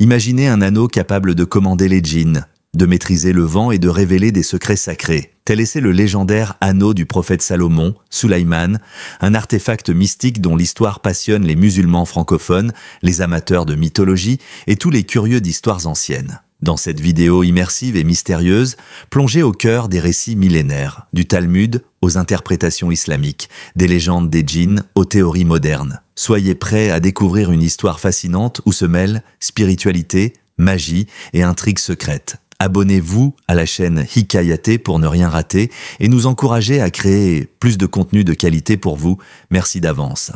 Imaginez un anneau capable de commander les djinns, de maîtriser le vent et de révéler des secrets sacrés. Tel est le légendaire anneau du prophète Salomon, Sulaiman, un artefact mystique dont l'histoire passionne les musulmans francophones, les amateurs de mythologie et tous les curieux d'histoires anciennes. Dans cette vidéo immersive et mystérieuse, plongez au cœur des récits millénaires, du Talmud aux interprétations islamiques, des légendes des djinns aux théories modernes. Soyez prêts à découvrir une histoire fascinante où se mêlent spiritualité, magie et intrigues secrètes. Abonnez-vous à la chaîne Hikayaté pour ne rien rater et nous encourager à créer plus de contenu de qualité pour vous. Merci d'avance.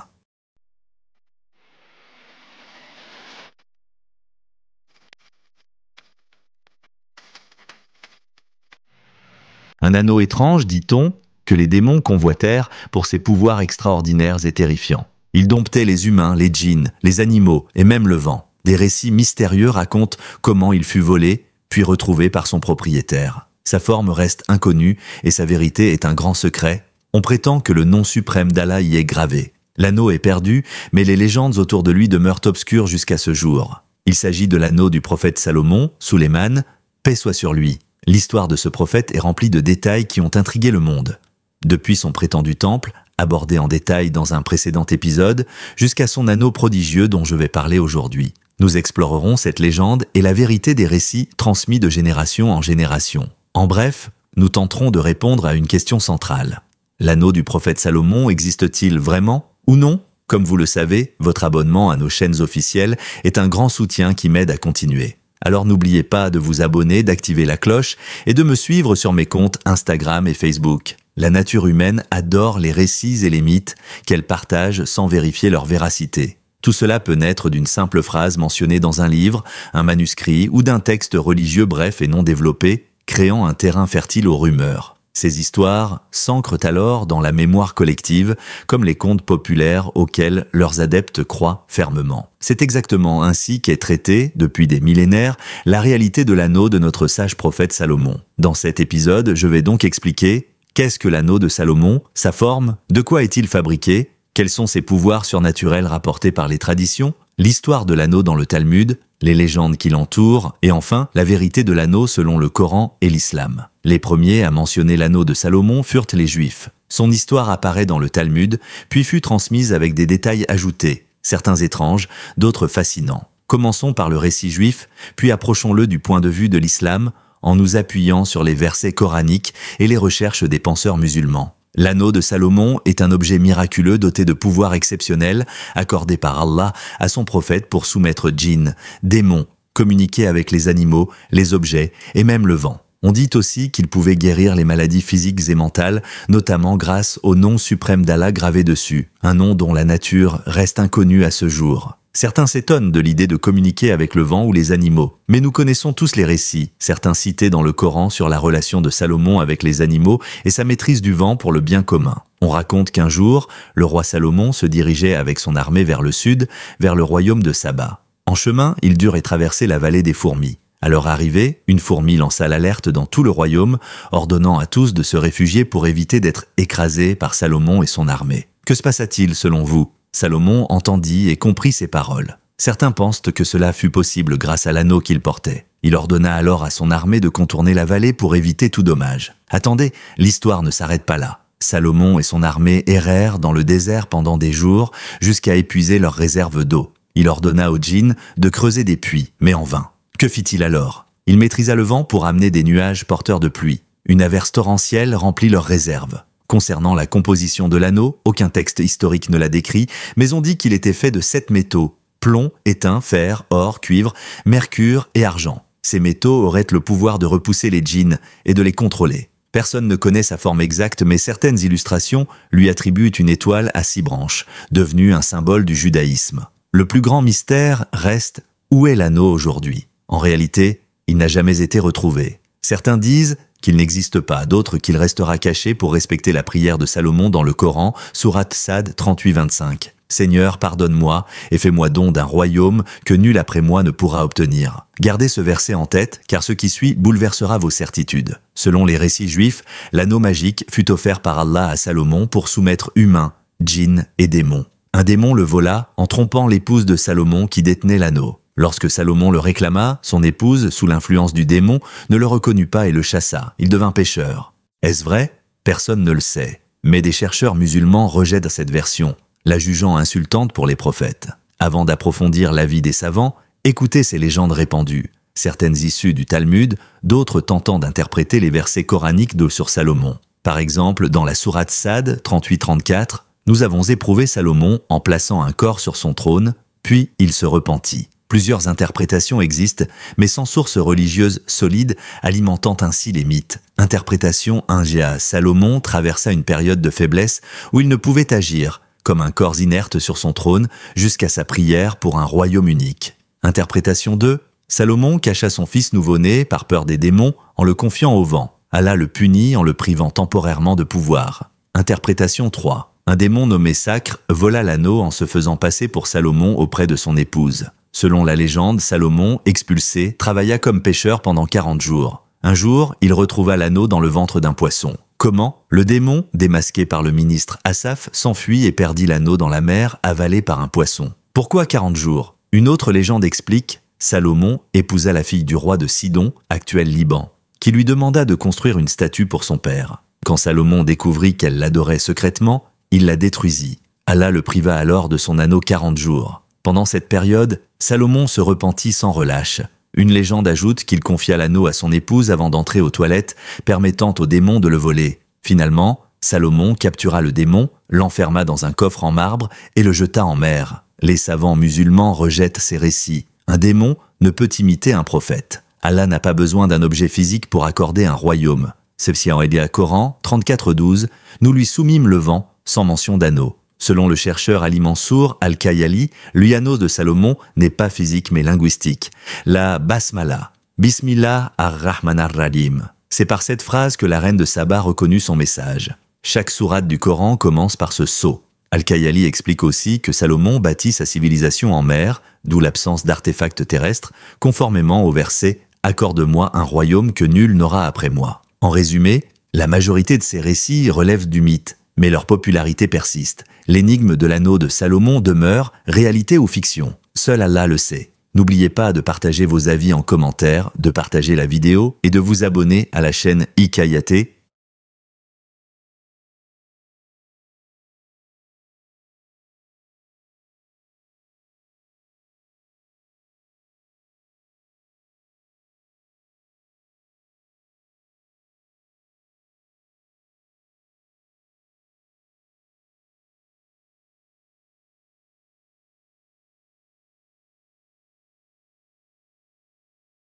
Un anneau étrange, dit-on, que les démons convoitèrent pour ses pouvoirs extraordinaires et terrifiants. Il domptait les humains, les djinns, les animaux et même le vent. Des récits mystérieux racontent comment il fut volé, puis retrouvé par son propriétaire. Sa forme reste inconnue et sa vérité est un grand secret. On prétend que le nom suprême d'Allah y est gravé. L'anneau est perdu, mais les légendes autour de lui demeurent obscures jusqu'à ce jour. Il s'agit de l'anneau du prophète Salomon, Sulaiman, paix soit sur lui. L'histoire de ce prophète est remplie de détails qui ont intrigué le monde. Depuis son prétendu temple, abordé en détail dans un précédent épisode, jusqu'à son anneau prodigieux dont je vais parler aujourd'hui. Nous explorerons cette légende et la vérité des récits transmis de génération en génération. En bref, nous tenterons de répondre à une question centrale. L'anneau du prophète Salomon existe-t-il vraiment ou non? Comme vous le savez, votre abonnement à nos chaînes officielles est un grand soutien qui m'aide à continuer. Alors n'oubliez pas de vous abonner, d'activer la cloche et de me suivre sur mes comptes Instagram et Facebook. La nature humaine adore les récits et les mythes qu'elle partage sans vérifier leur véracité. Tout cela peut naître d'une simple phrase mentionnée dans un livre, un manuscrit ou d'un texte religieux bref et non développé, créant un terrain fertile aux rumeurs. Ces histoires s'ancrent alors dans la mémoire collective, comme les contes populaires auxquels leurs adeptes croient fermement. C'est exactement ainsi qu'est traitée, depuis des millénaires, la réalité de l'anneau de notre sage prophète Salomon. Dans cet épisode, je vais donc expliquer qu'est-ce que l'anneau de Salomon, sa forme, de quoi est-il fabriqué, quels sont ses pouvoirs surnaturels rapportés par les traditions, l'histoire de l'anneau dans le Talmud, les légendes qui l'entourent, et enfin, la vérité de l'anneau selon le Coran et l'islam. Les premiers à mentionner l'anneau de Salomon furent les Juifs. Son histoire apparaît dans le Talmud, puis fut transmise avec des détails ajoutés, certains étranges, d'autres fascinants. Commençons par le récit juif, puis approchons-le du point de vue de l'islam, en nous appuyant sur les versets coraniques et les recherches des penseurs musulmans. L'anneau de Salomon est un objet miraculeux doté de pouvoirs exceptionnels accordés par Allah à son prophète pour soumettre djinns, démons, communiquer avec les animaux, les objets et même le vent. On dit aussi qu'il pouvait guérir les maladies physiques et mentales, notamment grâce au nom suprême d'Allah gravé dessus, un nom dont la nature reste inconnue à ce jour. Certains s'étonnent de l'idée de communiquer avec le vent ou les animaux. Mais nous connaissons tous les récits, certains cités dans le Coran sur la relation de Salomon avec les animaux et sa maîtrise du vent pour le bien commun. On raconte qu'un jour, le roi Salomon se dirigeait avec son armée vers le sud, vers le royaume de Saba. En chemin, ils durent traverser la vallée des fourmis. À leur arrivée, une fourmi lança l'alerte dans tout le royaume, ordonnant à tous de se réfugier pour éviter d'être écrasés par Salomon et son armée. Que se passa-t-il selon vous ? Salomon entendit et comprit ces paroles. Certains pensent que cela fut possible grâce à l'anneau qu'il portait. Il ordonna alors à son armée de contourner la vallée pour éviter tout dommage. Attendez, l'histoire ne s'arrête pas là. Salomon et son armée errèrent dans le désert pendant des jours jusqu'à épuiser leurs réserves d'eau. Il ordonna aux djinns de creuser des puits, mais en vain. Que fit-il alors? Il maîtrisa le vent pour amener des nuages porteurs de pluie. Une averse torrentielle remplit leurs réserves. Concernant la composition de l'anneau, aucun texte historique ne l'a décrit, mais on dit qu'il était fait de 7 métaux, plomb, étain, fer, or, cuivre, mercure et argent. Ces métaux auraient le pouvoir de repousser les djinns et de les contrôler. Personne ne connaît sa forme exacte, mais certaines illustrations lui attribuent une étoile à 6 branches, devenue un symbole du judaïsme. Le plus grand mystère reste où est l'anneau aujourd'hui? En réalité, il n'a jamais été retrouvé. Certains disent qu'il n'existe pas, d'autres qu'il restera caché pour respecter la prière de Salomon dans le Coran, sourate Sad 38-25. Seigneur, pardonne-moi et fais-moi don d'un royaume que nul après moi ne pourra obtenir. Gardez ce verset en tête, car ce qui suit bouleversera vos certitudes. Selon les récits juifs, l'anneau magique fut offert par Allah à Salomon pour soumettre humains, djinns et démons. Un démon le vola en trompant l'épouse de Salomon qui détenait l'anneau. Lorsque Salomon le réclama, son épouse, sous l'influence du démon, ne le reconnut pas et le chassa. Il devint pécheur. Est-ce vrai? Personne ne le sait. Mais des chercheurs musulmans rejettent cette version, la jugeant insultante pour les prophètes. Avant d'approfondir l'avis des savants, écoutez ces légendes répandues, certaines issues du Talmud, d'autres tentant d'interpréter les versets coraniques sur Salomon. Par exemple, dans la sourate Sad 38-34, nous avons éprouvé Salomon en plaçant un corps sur son trône, puis il se repentit. Plusieurs interprétations existent, mais sans source religieuse solide, alimentant ainsi les mythes. Interprétation 1Ga. Salomon traversa une période de faiblesse où il ne pouvait agir, comme un corps inerte sur son trône, jusqu'à sa prière pour un royaume unique. Interprétation 2. Salomon cacha son fils nouveau-né par peur des démons en le confiant au vent. Allah le punit en le privant temporairement de pouvoir. Interprétation 3. Un démon nommé Sacre vola l'anneau en se faisant passer pour Salomon auprès de son épouse. Selon la légende, Salomon, expulsé, travailla comme pêcheur pendant 40 jours. Un jour, il retrouva l'anneau dans le ventre d'un poisson. Comment? Le démon, démasqué par le ministre Asaph, s'enfuit et perdit l'anneau dans la mer, avalé par un poisson. Pourquoi 40 jours? Une autre légende explique, Salomon épousa la fille du roi de Sidon, actuel Liban, qui lui demanda de construire une statue pour son père. Quand Salomon découvrit qu'elle l'adorait secrètement, il la détruisit. Allah le priva alors de son anneau 40 jours. Pendant cette période, Salomon se repentit sans relâche. Une légende ajoute qu'il confia l'anneau à son épouse avant d'entrer aux toilettes, permettant au démon de le voler. Finalement, Salomon captura le démon, l'enferma dans un coffre en marbre et le jeta en mer. Les savants musulmans rejettent ces récits. Un démon ne peut imiter un prophète. Allah n'a pas besoin d'un objet physique pour accorder un royaume. Ceci en Elia Coran 34-12, nous lui soumîmes le vent, sans mention d'anneau. Selon le chercheur Ali Mansour Al-Kayali, l'anneau de Salomon n'est pas physique mais linguistique. La Basmala, Bismillah ar-Rahman ar-Rahim. C'est par cette phrase que la reine de Saba reconnut son message. Chaque sourate du Coran commence par ce sceau. Al-Kayali explique aussi que Salomon bâtit sa civilisation en mer, d'où l'absence d'artefacts terrestres, conformément au verset « Accorde-moi un royaume que nul n'aura après moi ». En résumé, la majorité de ces récits relèvent du mythe, mais leur popularité persiste. L'énigme de l'anneau de Salomon demeure, réalité ou fiction. Seul Allah le sait. N'oubliez pas de partager vos avis en commentaire, de partager la vidéo et de vous abonner à la chaîne Hikayaté